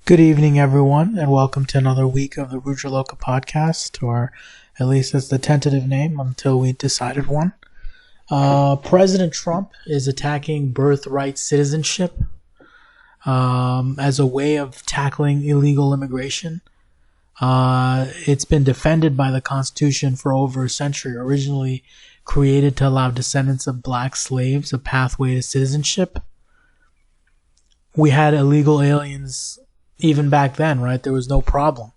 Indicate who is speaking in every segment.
Speaker 1: Good evening, everyone, and welcome to another week of the Rudra Loka podcast, or at least that's the tentative name until we decided one. President Trump is attacking birthright citizenship as a way of tackling illegal immigration. It's been defended by the Constitution for over a century, originally created to allow descendants of black slaves a pathway to citizenship. We had illegal aliens even back then, right? There was no problem.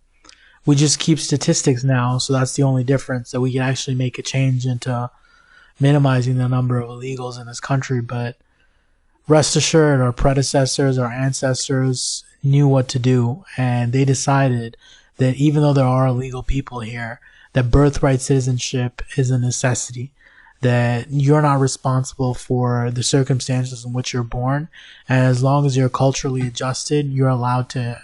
Speaker 1: We just keep statistics now, so that's the only difference, that we can actually make a change into minimizing the number of illegals in this country. But rest assured, our predecessors, our ancestors knew what to do, and they decided that even though there are illegal people here, that birthright citizenship is a necessity, that you're not responsible for the circumstances in which you're born, and as long as you're culturally adjusted, you're allowed to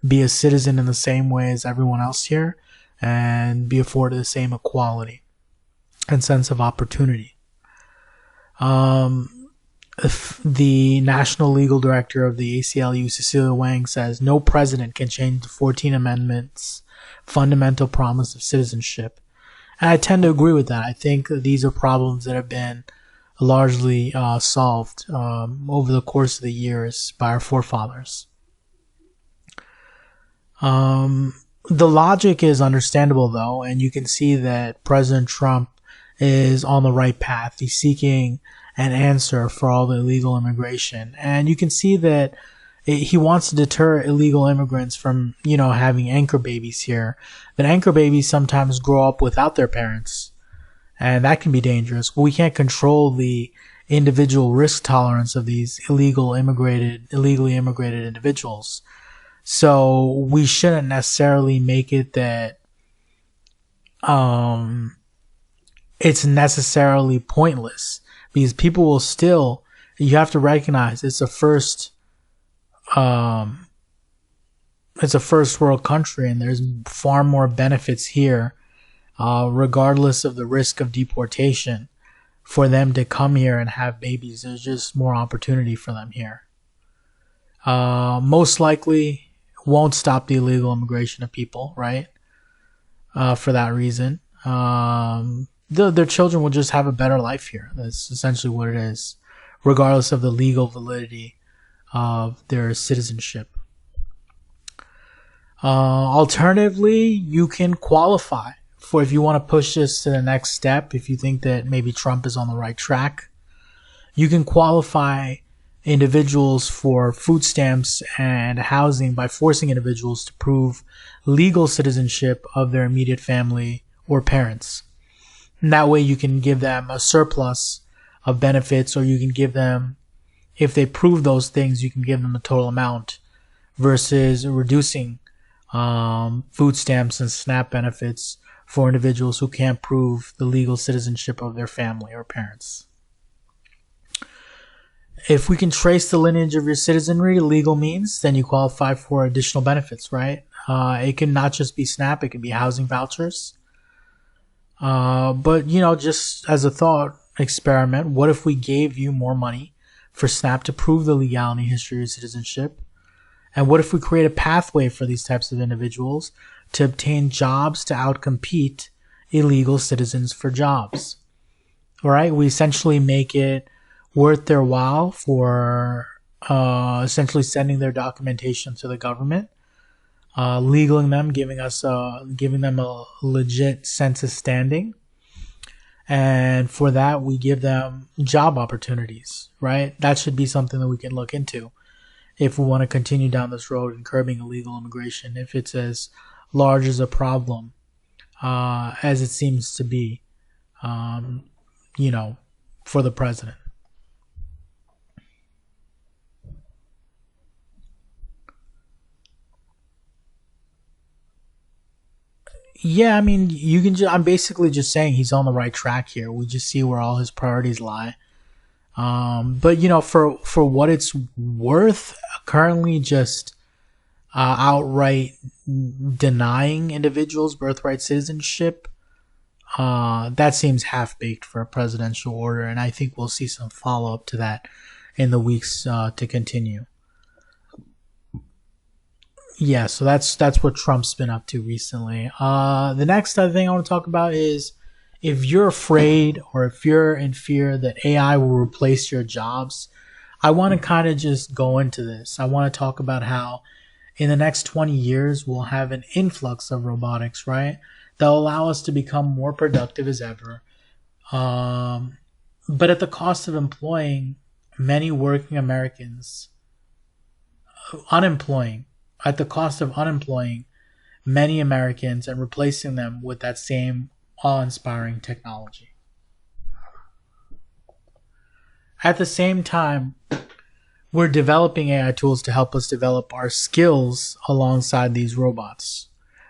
Speaker 1: be a citizen in the same way as everyone else here and be afforded the same equality and sense of opportunity. The National Legal Director of the ACLU, Cecilia Wang, says no president can change the 14 Amendment's fundamental promise of citizenship. And I tend to agree with that. I think these are problems that have been largely solved over the course of the years by our forefathers. The logic is understandable, though, and you can see that President Trump is on the right path. He's seeking an answer for all the illegal immigration. And you can see that he wants to deter illegal immigrants from, having anchor babies here. But anchor babies sometimes grow up without their parents, and that can be dangerous. We can't control the individual risk tolerance of these illegally immigrated individuals. So we shouldn't necessarily make it that it's necessarily pointless, because people will still, you have to recognize it's a first world country, and there's far more benefits here, regardless of the risk of deportation, for them to come here and have babies. There's just more opportunity for them here. Most likely won't stop the illegal immigration of people, right? For that reason. Their children will just have a better life here. That's essentially what it is, regardless of the legal validity of their citizenship. Alternatively, you can qualify for, if you want to push this to the next step, if you think that maybe Trump is on the right track, you can qualify individuals for food stamps and housing by forcing individuals to prove legal citizenship of their immediate family or parents. And that way you can give them a surplus of benefits, or you can give them, if they prove those things, you can give them the total amount, versus reducing food stamps and SNAP benefits for individuals who can't prove the legal citizenship of their family or parents. If we can trace the lineage of your citizenry to legal means, then you qualify for additional benefits, right? It can not just be SNAP, it can be housing vouchers. But, just as a thought experiment, what if we gave you more money for SNAP to prove the legality and history of your citizenship? And what if we create a pathway for these types of individuals to obtain jobs to outcompete illegal citizens for jobs? All right, we essentially make it worth their while for essentially sending their documentation to the government, legaling them, giving them a legit sense of standing. And for that, we give them job opportunities, right? That should be something that we can look into if we want to continue down this road in curbing illegal immigration, if it's as large as a problem as it seems to be, for the president. Yeah, I mean, you can. I'm basically just saying he's on the right track here. We just see where all his priorities lie. But for what it's worth, currently just outright denying individuals birthright citizenship, that seems half baked for a presidential order, and I think we'll see some follow up to that in the weeks to continue. Yeah, so that's what Trump's been up to recently. The next thing I want to talk about is if you're afraid or if you're in fear that AI will replace your jobs, I want to kind of just go into this. I want to talk about how in the next 20 years we'll have an influx of robotics, right? That'll allow us to become more productive as ever. But at the cost of employing many working Americans, at the cost of unemploying many Americans and replacing them with that same awe-inspiring technology. At the same time, we're developing AI tools to help us develop our skills alongside these robots.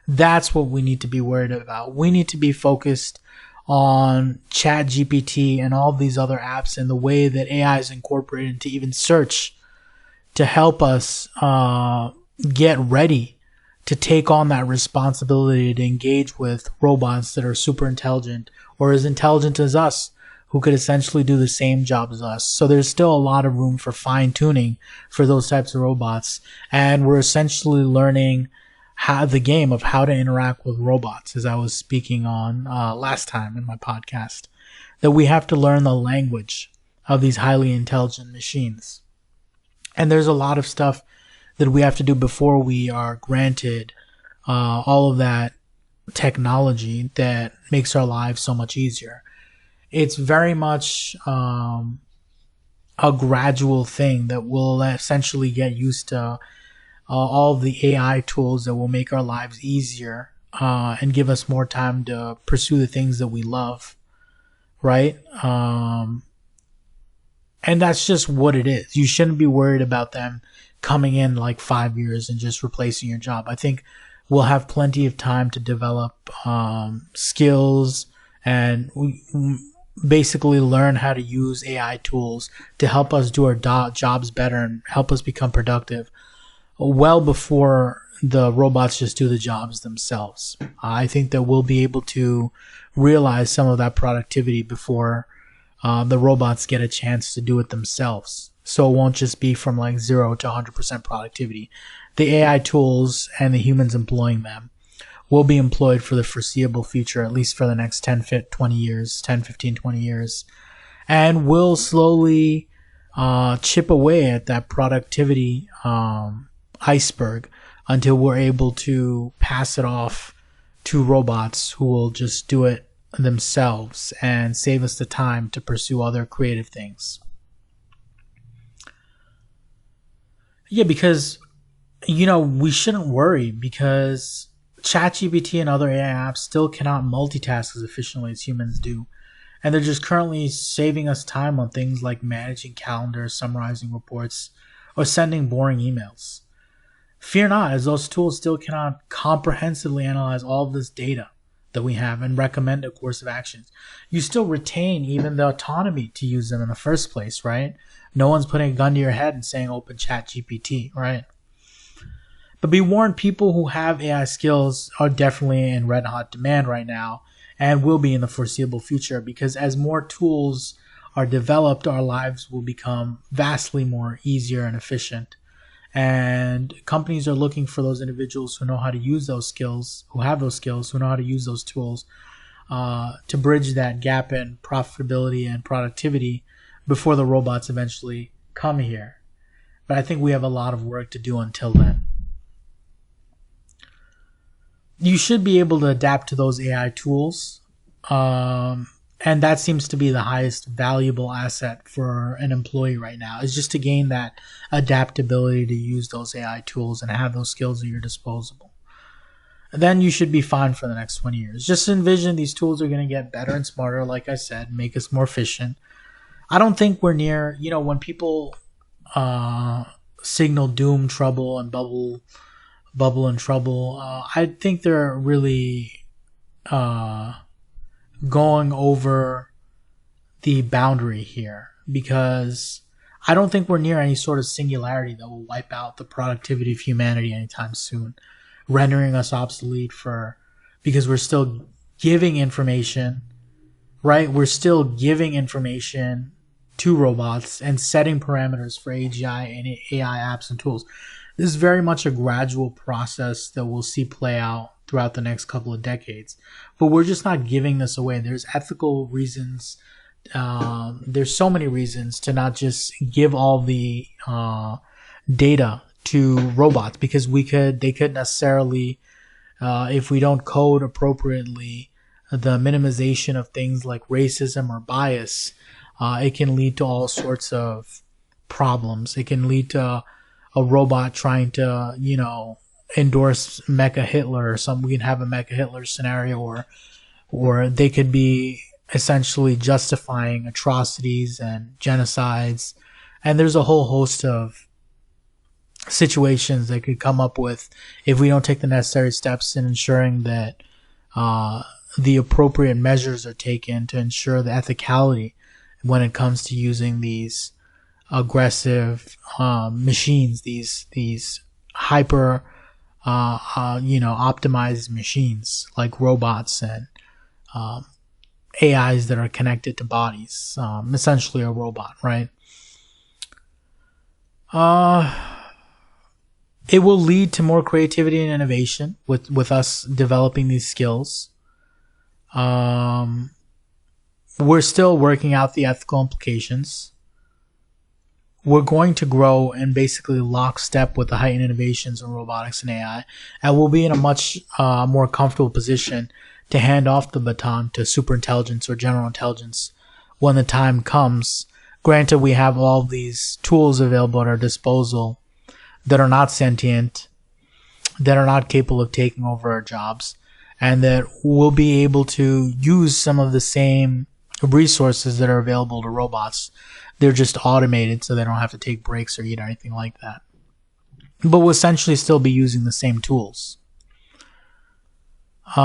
Speaker 1: That's what we need to be worried about. We need to be focused on ChatGPT and all of these other apps and the way that AI is incorporated into even search to help us get ready to take on that responsibility to engage with robots that are super intelligent or as intelligent as us, who could essentially do the same job as us. So there's still a lot of room for fine tuning for those types of robots. And we're essentially learning the game of how to interact with robots, as I was speaking on last time in my podcast, that we have to learn the language of these highly intelligent machines. And there's a lot of stuff that we have to do before we are granted all of that technology that makes our lives so much easier. It's very much a gradual thing that we'll essentially get used to all of the AI tools that will make our lives easier and give us more time to pursue the things that we love, right? And that's just what it is. You shouldn't be worried about them coming in like 5 years and just replacing your job. I think we'll have plenty of time to develop skills and basically learn how to use AI tools to help us do our jobs better and help us become productive well before the robots just do the jobs themselves. I think that we'll be able to realize some of that productivity before the robots get a chance to do it themselves. So it won't just be from like 0 to 100% productivity. The AI tools and the humans employing them will be employed for the foreseeable future, at least for the next 10, 15, 20 years. And will slowly chip away at that productivity iceberg until we're able to pass it off to robots who will just do it themselves and save us the time to pursue other creative things. Yeah, because, we shouldn't worry because ChatGPT and other AI apps still cannot multitask as efficiently as humans do. And they're just currently saving us time on things like managing calendars, summarizing reports, or sending boring emails. Fear not, as those tools still cannot comprehensively analyze all of this data that we have and recommend a course of actions. You still retain even the autonomy to use them in the first place, right? No one's putting a gun to your head and saying open ChatGPT, right? But be warned, people who have AI skills are definitely in red hot demand right now and will be in the foreseeable future, because as more tools are developed, our lives will become vastly more easier and efficient. And companies are looking for those individuals who know how to use those skills, who have those skills, who know how to use those tools to bridge that gap in profitability and productivity before the robots eventually come here. But I think we have a lot of work to do until then. You should be able to adapt to those AI tools. And that seems to be the highest valuable asset for an employee right now, is just to gain that adaptability to use those AI tools and have those skills at your disposal. Then you should be fine for the next 20 years. Just envision these tools are going to get better and smarter, like I said, make us more efficient. I don't think we're near, when people signal doom, trouble, and bubble and trouble, I think they're really going over the boundary here, because I don't think we're near any sort of singularity that will wipe out the productivity of humanity anytime soon, rendering us obsolete because we're still giving information, right? We're still giving information to robots and setting parameters for AGI and AI apps and tools. This is very much a gradual process that we'll see play out throughout the next couple of decades. But we're just not giving this away. There's ethical reasons. There's so many reasons to not just give all the data to robots, because they could necessarily, if we don't code appropriately, the minimization of things like racism or bias, it can lead to all sorts of problems. It can lead to a robot trying to, endorse Mecha Hitler or something. We can have a Mecha Hitler scenario, or they could be essentially justifying atrocities and genocides. And there's a whole host of situations they could come up with if we don't take the necessary steps in ensuring that the appropriate measures are taken to ensure the ethicality when it comes to using these aggressive machines, these hyper optimized machines like robots and AIs that are connected to bodies, essentially a robot, right? It will lead to more creativity and innovation with us developing these skills. We're still working out the ethical implications. We're going to grow in basically lockstep with the heightened innovations in robotics and AI, and we'll be in a much more comfortable position to hand off the baton to superintelligence or general intelligence when the time comes. Granted, we have all these tools available at our disposal that are not sentient, that are not capable of taking over our jobs, and that we'll be able to use some of the same resources that are available to robots. They're just automated, so they don't have to take breaks or eat or anything like that. But we'll essentially still be using the same tools. We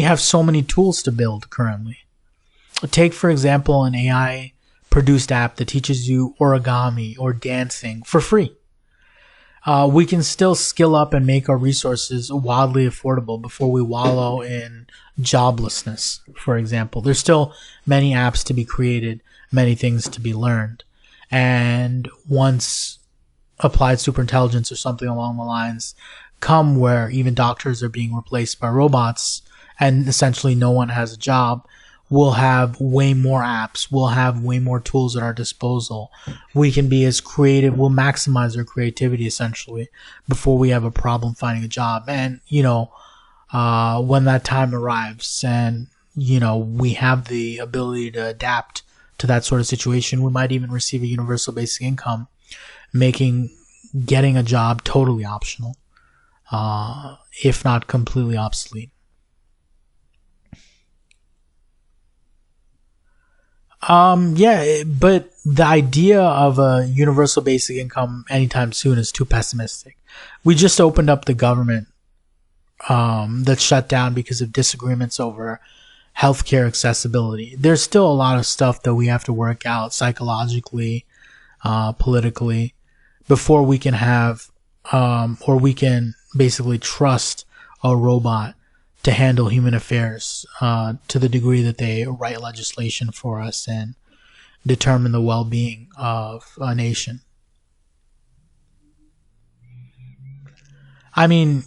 Speaker 1: have so many tools to build currently. Take, for example, an AI-produced app that teaches you origami or dancing for free. We can still skill up and make our resources wildly affordable before we wallow in joblessness, for example. There's still many apps to be created, many things to be learned. And once applied superintelligence or something along the lines come where even doctors are being replaced by robots and essentially no one has a job, we'll have way more apps. We'll have way more tools at our disposal. We can be as creative. We'll maximize our creativity essentially before we have a problem finding a job. And, when that time arrives and, we have the ability to adapt to that sort of situation, we might even receive a universal basic income, making getting a job totally optional, if not completely obsolete. But the idea of a universal basic income anytime soon is too pessimistic. We just opened up the government that's shut down because of disagreements over healthcare accessibility. There's still a lot of stuff that we have to work out psychologically, politically, before we can have, or we can basically trust a robot to handle human affairs to the degree that they write legislation for us and determine the well-being of a nation. I mean,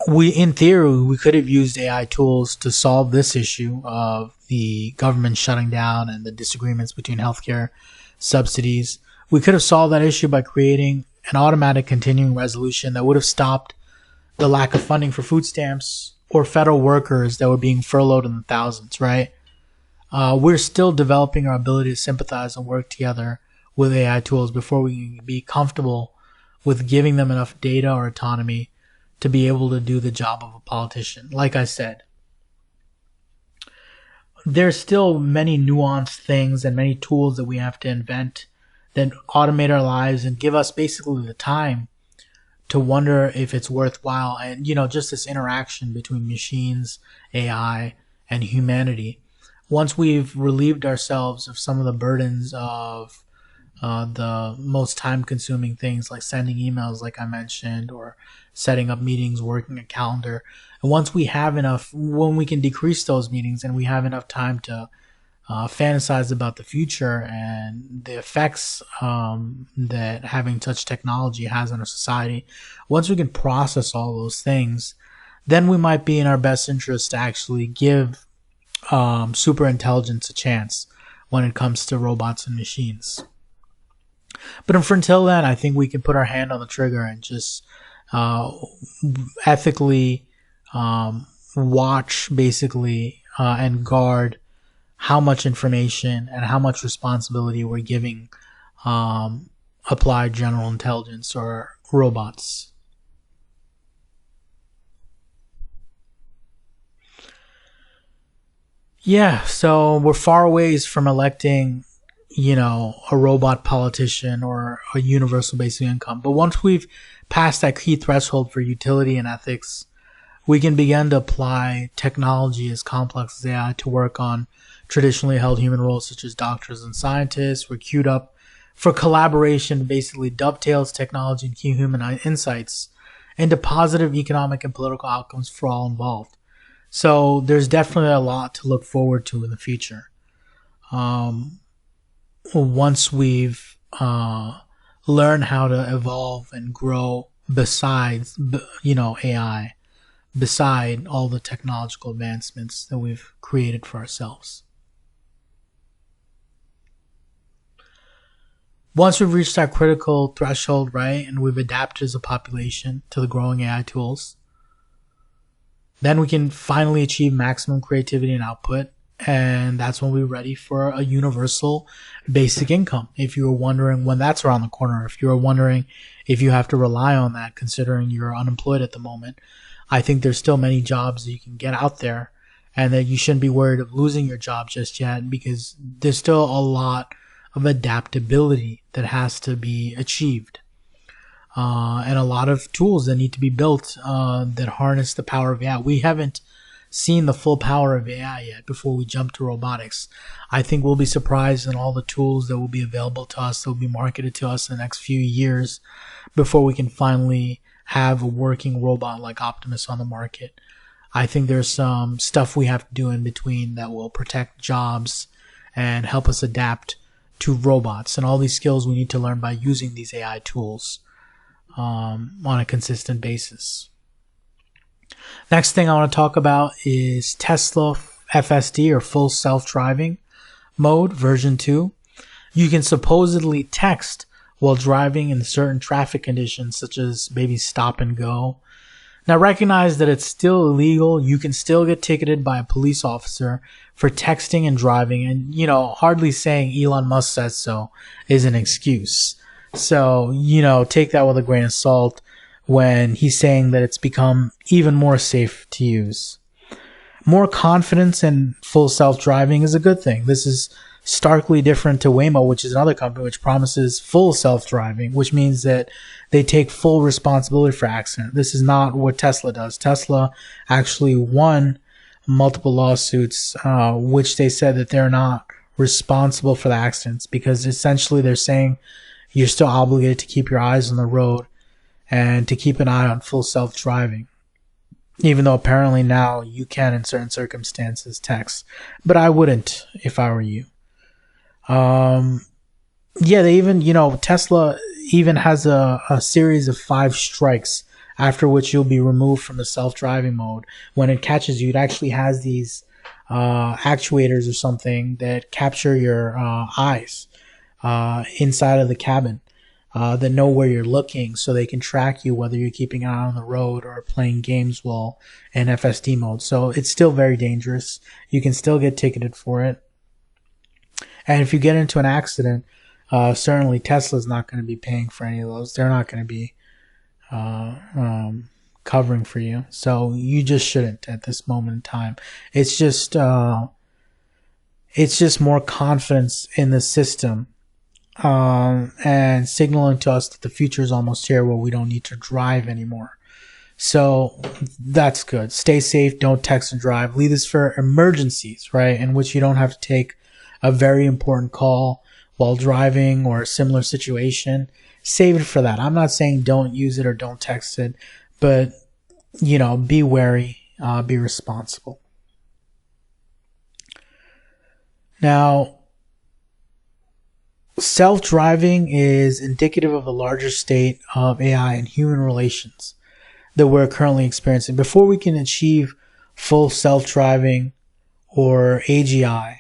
Speaker 1: in theory, we could have used AI tools to solve this issue of the government shutting down and the disagreements between healthcare subsidies. We could have solved that issue by creating an automatic continuing resolution that would have stopped the lack of funding for food stamps or federal workers that were being furloughed in the thousands, right? We're still developing our ability to sympathize and work together with AI tools before we can be comfortable with giving them enough data or autonomy to be able to do the job of a politician. Like I said, there's still many nuanced things and many tools that we have to invent that automate our lives and give us basically the time to wonder if it's worthwhile. And, just this interaction between machines, AI, and humanity. Once we've relieved ourselves of some of the burdens of the most time-consuming things like sending emails, like I mentioned, or setting up meetings, working a calendar. And once we have enough, when we can decrease those meetings and we have enough time to fantasize about the future and the effects that having such technology has on our society. Once we can process all those things, then we might be in our best interest to actually give super intelligence a chance when it comes to robots and machines. But until then, I think we can put our hand on the trigger and just ethically watch, basically, and guard how much information and how much responsibility we're giving applied general intelligence or robots. Yeah, so we're far ways from electing, a robot politician or a universal basic income. But once we've passed that key threshold for utility and ethics, we can begin to apply technology as complex as AI to work on traditionally held human roles such as doctors and scientists. We're queued up for collaboration, basically dovetails technology and key human insights into positive economic and political outcomes for all involved. So there's definitely a lot to look forward to in the future. Once we've learned how to evolve and grow besides, AI, beside all the technological advancements that we've created for ourselves. Once we've reached that critical threshold, right, and we've adapted as a population to the growing AI tools, then we can finally achieve maximum creativity and output, and that's when we're ready for a universal basic income. If you were wondering when that's around the corner, if you were wondering if you have to rely on that considering you're unemployed at the moment, I think there's still many jobs that you can get out there and that you shouldn't be worried of losing your job just yet, because there's still a lot of adaptability that has to be achieved. And a lot of tools that need to be built that harness the power of AI. We haven't seen the full power of AI yet before we jump to robotics. I think we'll be surprised in all the tools that will be available to us, that will be marketed to us in the next few years before we can finally have a working robot like Optimus on the market. I think there's some stuff we have to do in between that will protect jobs and help us adapt to robots, and all these skills we need to learn by using these AI tools on a consistent basis. Next thing I want to talk about is Tesla FSD, or full self-driving mode version 2. You can supposedly text while driving in certain traffic conditions, such as maybe stop and go. Now recognize that it's still illegal. You can still get ticketed by a police officer for texting and driving, and hardly saying Elon Musk says so is an excuse. So, take that with a grain of salt when he's saying that it's become even more safe to use. More confidence in full self-driving is a good thing. This is starkly different to Waymo, which is another company which promises full self-driving, which means that they take full responsibility for accident. This is not what Tesla does. Tesla actually won multiple lawsuits, which they said that they're not responsible for the accidents, because essentially they're saying you're still obligated to keep your eyes on the road and to keep an eye on full self-driving, even though apparently now you can in certain circumstances text. But I wouldn't if I were you. They even, Tesla even has a series of 5 strikes after which you'll be removed from the self-driving mode. When it catches you, it actually has these actuators or something that capture your eyes inside of the cabin that know where you're looking, so they can track you whether you're keeping an eye on the road or playing games while in FSD mode. So it's still very dangerous. You can still get ticketed for it. And if you get into an accident, certainly Tesla's not going to be paying for any of those. They're not going to be covering for you. So you just shouldn't at this moment in time. It's just more confidence in the system, and signaling to us that the future is almost here where we don't need to drive anymore. So that's good. Stay safe. Don't text and drive. Leave this for emergencies, right? In which you don't have to take a very important call while driving or a similar situation. Save it for that. I'm not saying don't use it or don't text it, but, be wary, be responsible. Now, self-driving is indicative of the larger state of AI and human relations that we're currently experiencing. Before we can achieve full self-driving or AGI,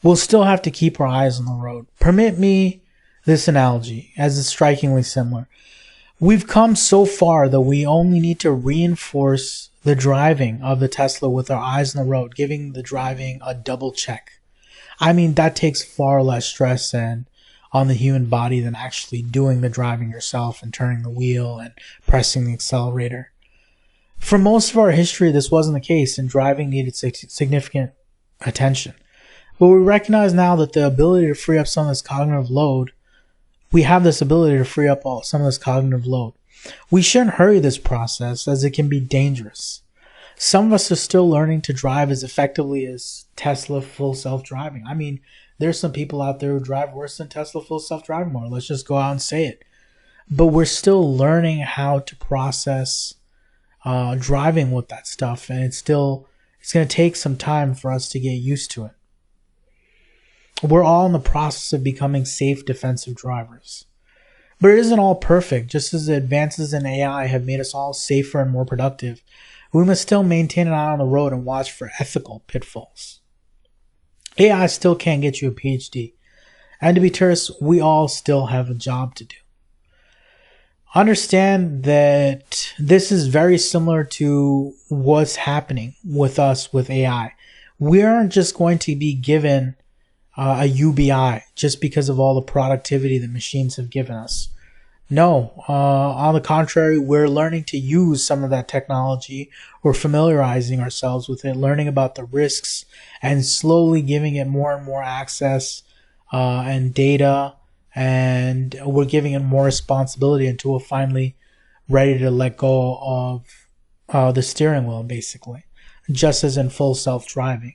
Speaker 1: we'll still have to keep our eyes on the road. Permit me this analogy, as it's strikingly similar. We've come so far that we only need to reinforce the driving of the Tesla with our eyes on the road, giving the driving a double check. I mean, that takes far less stress on the human body than actually doing the driving yourself and turning the wheel and pressing the accelerator. For most of our history, this wasn't the case, and driving needed significant attention. But we recognize now that the ability to free up some of this cognitive load, we have this ability to free up some of this cognitive load. We shouldn't hurry this process, as it can be dangerous. Some of us are still learning to drive as effectively as Tesla full self-driving. I mean, there's some people out there who drive worse than Tesla full self-driving more. Let's just go out and say it. But we're still learning how to process driving with that stuff, and it's going to take some time for us to get used to it. We're all in the process of becoming safe, defensive drivers. But it isn't all perfect. Just as the advances in AI have made us all safer and more productive, we must still maintain an eye on the road and watch for ethical pitfalls. AI still can't get you a PhD. And to be terse, we all still have a job to do. Understand that this is very similar to what's happening with us with AI. We aren't just going to be given a UBI just because of all the productivity the machines have given us. No, on the contrary, we're learning to use some of that technology. We're familiarizing ourselves with it, learning about the risks, and slowly giving it more and more access and data, and we're giving it more responsibility until we're finally ready to let go of the steering wheel, basically, just as in full self-driving.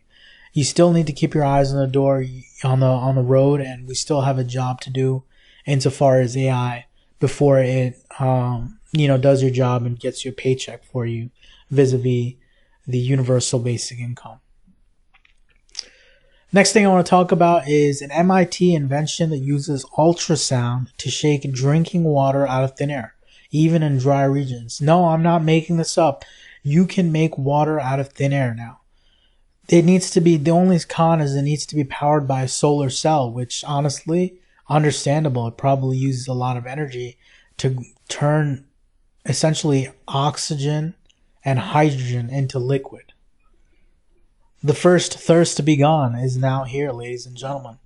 Speaker 1: You still need to keep your eyes on the door, on the road, and we still have a job to do insofar as AI before it does your job and gets you a paycheck for you vis-a-vis the universal basic income. Next thing I want to talk about is an MIT invention that uses ultrasound to shake drinking water out of thin air, even in dry regions. No, I'm not making this up. You can make water out of thin air now. It needs to be, the only con is it needs to be powered by a solar cell, which honestly, understandable. It probably uses a lot of energy to turn essentially oxygen and hydrogen into liquid. The first thirst to be gone is now here, ladies and gentlemen.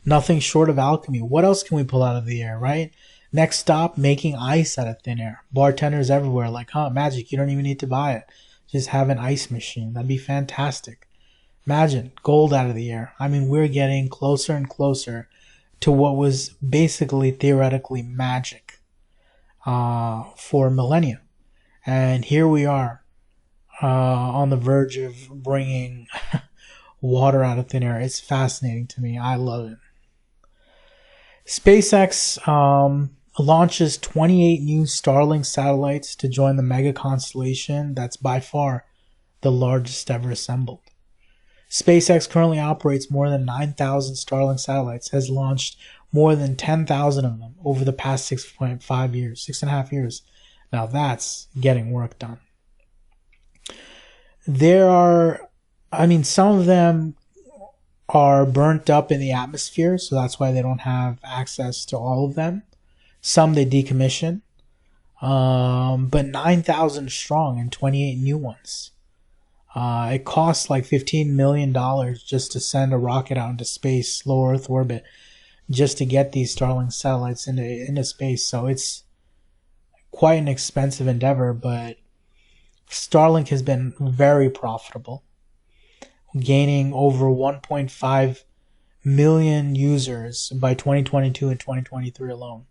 Speaker 1: Nothing short of alchemy. What else can we pull out of the air, right? Next stop, making ice out of thin air. Bartenders everywhere like, magic, you don't even need to buy it. Just have an ice machine. That'd be fantastic. Imagine gold out of the air. I mean, we're getting closer and closer to what was basically theoretically magic for millennia. And here we are on the verge of bringing water out of thin air. It's fascinating to me. I love it. SpaceX launches 28 new Starlink satellites to join the mega constellation that's by far the largest ever assembled. SpaceX currently operates more than 9,000 Starlink satellites, has launched more than 10,000 of them over the past 6.5 years. Now that's getting work done. Some of them are burnt up in the atmosphere, so that's why they don't have access to all of them. Some they decommission, but 9,000 strong and 28 new ones. It costs like $15 million just to send a rocket out into space, low Earth orbit, just to get these Starlink satellites into space. So it's quite an expensive endeavor, but Starlink has been very profitable, gaining over 1.5 million users by 2022 and 2023 alone.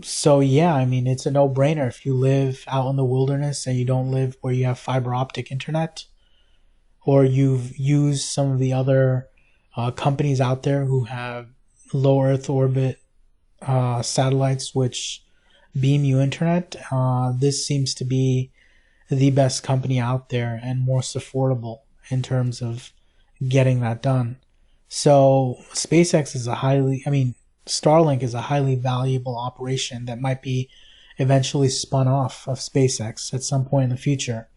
Speaker 1: So yeah, it's a no-brainer if you live out in the wilderness and you don't live where you have fiber optic internet, or you've used some of the other companies out there who have low Earth orbit satellites which beam you internet. This seems to be the best company out there and most affordable in terms of getting that done. So SpaceX is Starlink is a highly valuable operation that might be eventually spun off of SpaceX at some point in the future.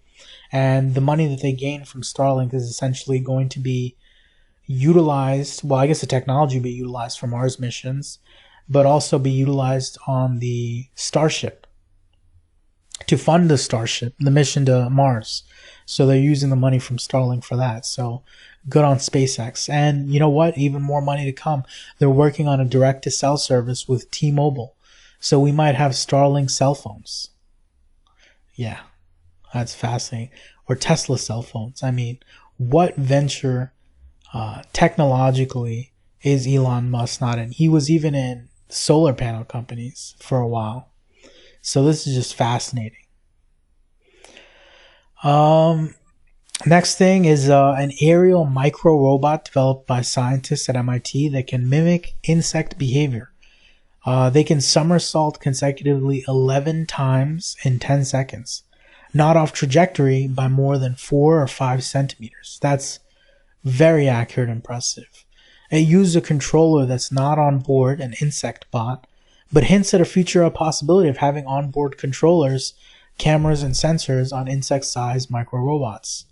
Speaker 1: And the money that they gain from Starlink is essentially going to be utilized, well, I guess the technology will be utilized for Mars missions, but also be utilized on the Starship to fund the mission to Mars. So they're using the money from Starlink for that. So good on SpaceX. And you know what? Even more money to come. They're working on a direct-to-cell service with T-Mobile. So we might have Starlink cell phones. Yeah, that's fascinating. Or Tesla cell phones. I mean, what venture technologically is Elon Musk not in? He was even in solar panel companies for a while. So this is just fascinating. Next thing is an aerial micro robot developed by scientists at MIT that can mimic insect behavior. They can somersault consecutively 11 times in 10 seconds, not off trajectory by more than 4 or 5 centimeters. That's very accurate and impressive. It uses a controller that's not on board, an insect bot, but hints at a future possibility of having onboard controllers, cameras, and sensors on insect-sized micro robots.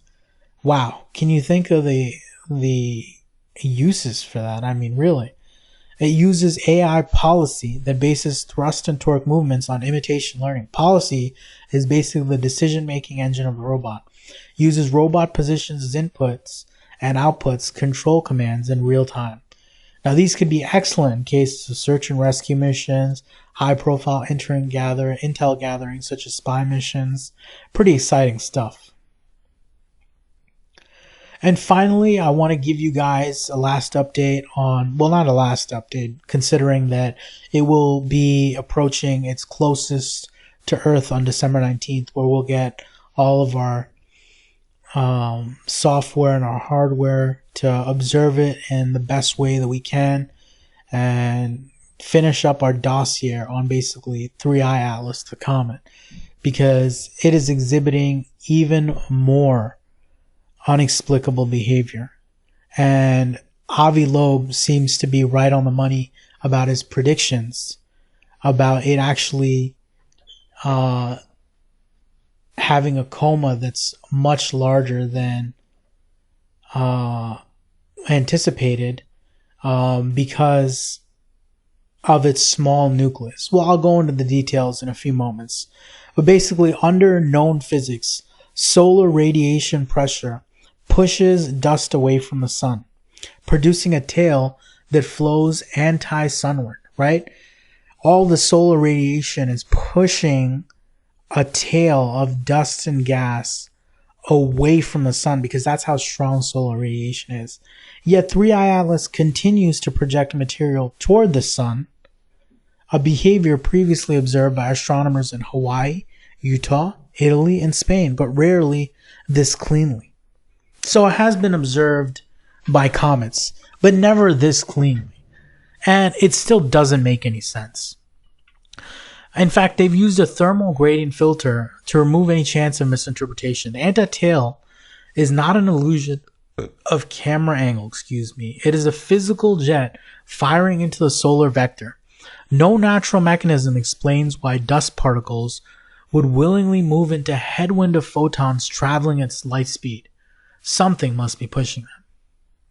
Speaker 1: Wow, can you think of the uses for that? I mean, really. It uses AI policy that bases thrust and torque movements on imitation learning. Policy is basically the decision-making engine of the robot. Uses robot positions as inputs and outputs control commands in real time. Now, these could be excellent in cases of search and rescue missions, high-profile intel gathering such as spy missions. Pretty exciting stuff. And finally, I want to give you guys a last update on, well, not a last update, considering that it will be approaching its closest to Earth on December 19th, where we'll get all of our software and our hardware to observe it in the best way that we can and finish up our dossier on basically 3i Atlas, the Comet, because it is exhibiting even more unexplicable behavior. And Avi Loeb seems to be right on the money about his predictions about it actually having a coma that's much larger than anticipated because of its small nucleus. Well, I'll go into the details in a few moments. But basically, under known physics, solar radiation pressure pushes dust away from the sun, producing a tail that flows anti-sunward, right? All the solar radiation is pushing a tail of dust and gas away from the sun because that's how strong solar radiation is. Yet 3i Atlas continues to project material toward the sun, a behavior previously observed by astronomers in Hawaii, Utah, Italy, and Spain, but rarely this cleanly. So it has been observed by comets, but never this cleanly. And it still doesn't make any sense. In fact, they've used a thermal gradient filter to remove any chance of misinterpretation. The anti-tail is not an illusion of camera angle, It is a physical jet firing into the solar vector. No natural mechanism explains why dust particles would willingly move into headwind of photons traveling at light speed. Something must be pushing them.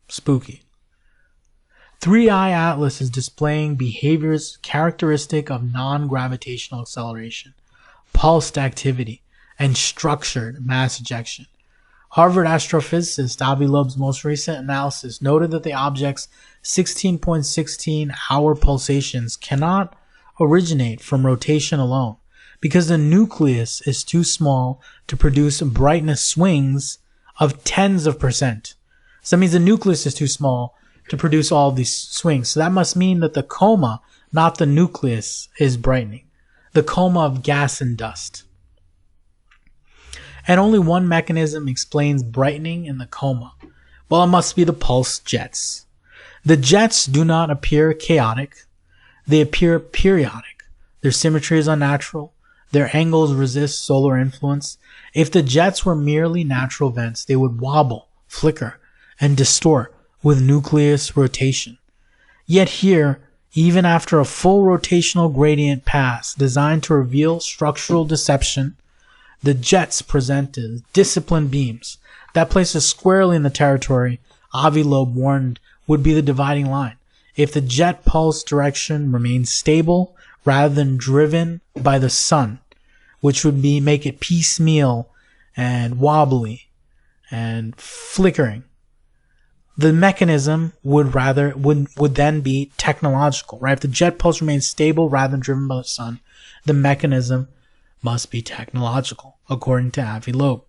Speaker 1: Spooky. 3i Atlas is displaying behaviors characteristic of non-gravitational acceleration, pulsed activity, and structured mass ejection. Harvard astrophysicist Avi Loeb's most recent analysis noted that the object's 16.16 hour pulsations cannot originate from rotation alone because the nucleus is too small to produce brightness swings of tens of percent. So that means the nucleus is too small to produce all of these swings. So that must mean that the coma, not the nucleus, is brightening. The coma of gas and dust. And only one mechanism explains brightening in the coma. Well, it must be the pulse jets. The jets do not appear chaotic. They appear periodic. Their symmetry is unnatural. Their angles resist solar influence. If the jets were merely natural events, they would wobble, flicker, and distort with nucleus rotation. Yet here, even after a full rotational gradient pass designed to reveal structural deception, the jets present as disciplined beams that places squarely in the territory Avi Loeb warned would be the dividing line. If the jet pulse direction remains stable rather than driven by the sun, which would make it piecemeal and wobbly and flickering, the mechanism would then be technological, right? If the jet pulse remains stable rather than driven by the sun, the mechanism must be technological, according to Avi Loeb.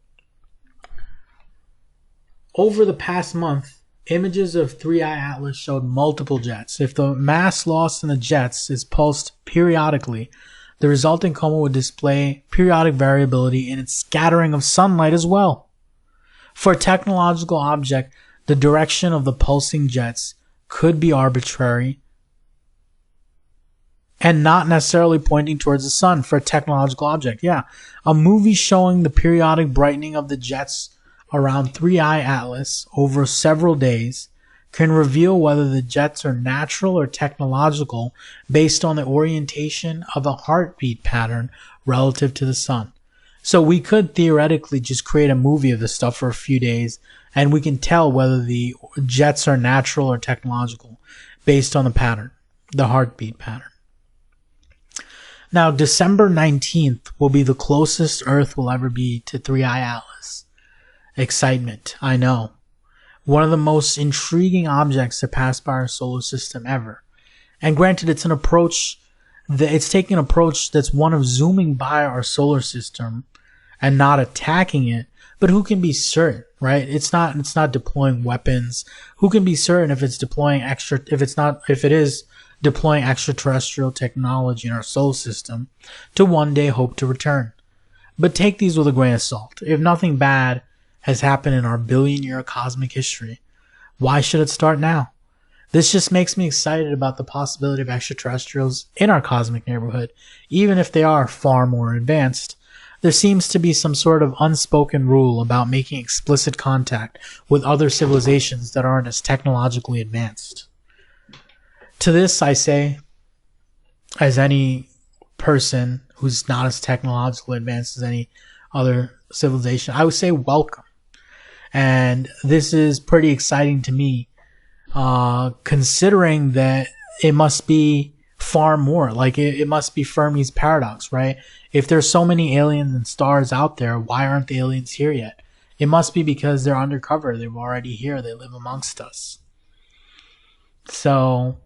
Speaker 1: Over the past month, images of 3I Atlas showed multiple jets. If the mass lost in the jets is pulsed periodically, the resulting coma would display periodic variability in its scattering of sunlight as well. For a technological object, the direction of the pulsing jets could be arbitrary and not necessarily pointing towards the sun for a technological object. Yeah, a movie showing the periodic brightening of the jets around 3I Atlas over several days can reveal whether the jets are natural or technological based on the orientation of a heartbeat pattern relative to the sun. So we could theoretically just create a movie of this stuff for a few days, and we can tell whether the jets are natural or technological based on the pattern, the heartbeat pattern. Now, December 19th will be the closest Earth will ever be to 3I Atlas. Excitement, I know. One of the most intriguing objects to pass by our solar system ever. And granted, it's taking an approach that's one of zooming by our solar system and not attacking it. But who can be certain, right? It's not deploying weapons. Who can be certain if it is deploying extraterrestrial technology in our solar system to one day hope to return? But take these with a grain of salt. If nothing bad has happened in our billion-year cosmic history, why should it start now? This just makes me excited about the possibility of extraterrestrials in our cosmic neighborhood, even if they are far more advanced. There seems to be some sort of unspoken rule about making explicit contact with other civilizations that aren't as technologically advanced. To this, I say, as any person who's not as technologically advanced as any other civilization, I would say welcome. And this is pretty exciting to me, considering that it must be far more. Like, it must be Fermi's paradox, right? If there's so many aliens and stars out there, why aren't the aliens here yet? It must be because they're undercover. They're already here. They live amongst us. So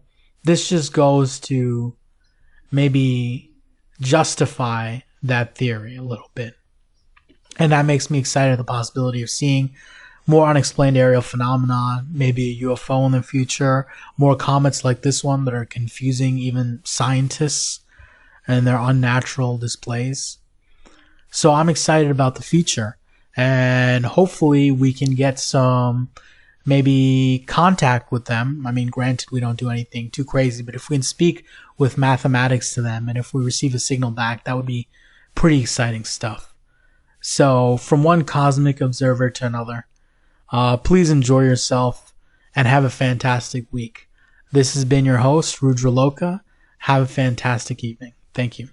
Speaker 1: this just goes to maybe justify that theory a little bit. And that makes me excited at the possibility of seeing more unexplained aerial phenomena, maybe a UFO in the future, more comets like this one that are confusing even scientists and their unnatural displays. So I'm excited about the future, and hopefully we can get some maybe contact with them. I mean, granted, we don't do anything too crazy, but if we can speak with mathematics to them and if we receive a signal back, that would be pretty exciting stuff. So from one cosmic observer to another, please enjoy yourself and have a fantastic week. This has been your host, Rudra Loka. Have a fantastic evening. Thank you.